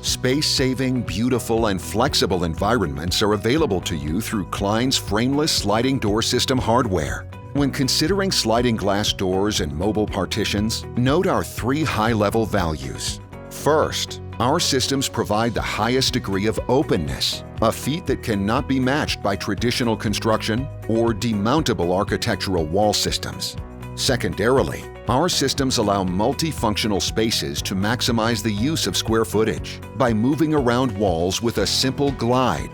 Space-saving, beautiful, and flexible environments are available to you through Klein's frameless sliding door system hardware. When considering sliding glass doors and mobile partitions, note our 3 high-level values. First, our systems provide the highest degree of openness, a feat that cannot be matched by traditional construction or demountable architectural wall systems. Secondarily, our systems allow multifunctional spaces to maximize the use of square footage by moving around walls with a simple glide.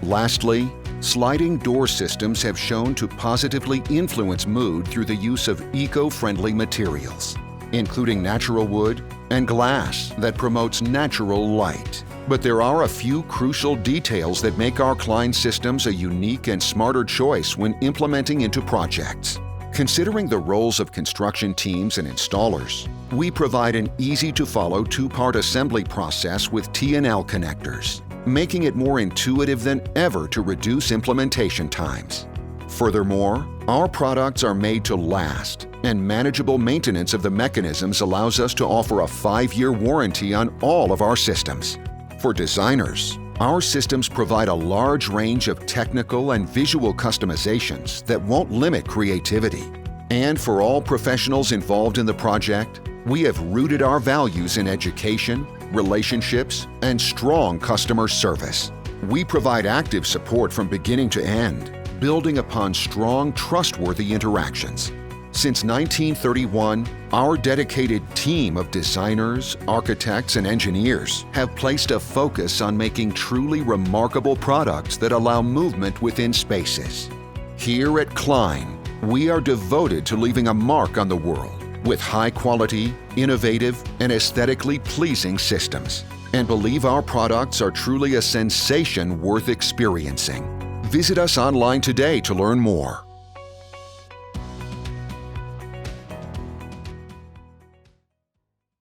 Lastly, sliding door systems have shown to positively influence mood through the use of eco-friendly materials, including natural wood and glass that promotes natural light. But there are a few crucial details that make our Klein systems a unique and smarter choice when implementing into projects. Considering the roles of construction teams and installers, we provide an easy-to-follow 2-part assembly process with T&L connectors, making it more intuitive than ever to reduce implementation times. Furthermore, our products are made to last, and manageable maintenance of the mechanisms allows us to offer a 5-year warranty on all of our systems. For designers, our systems provide a large range of technical and visual customizations that won't limit creativity. And for all professionals involved in the project, we have rooted our values in education, relationships, and strong customer service. We provide active support from beginning to end, building upon strong, trustworthy interactions. Since 1931, our dedicated team of designers, architects, and engineers have placed a focus on making truly remarkable products that allow movement within spaces. Here at Klein, we are devoted to leaving a mark on the world with high-quality, innovative, and aesthetically pleasing systems, and believe our products are truly a sensation worth experiencing. Visit us online today to learn more.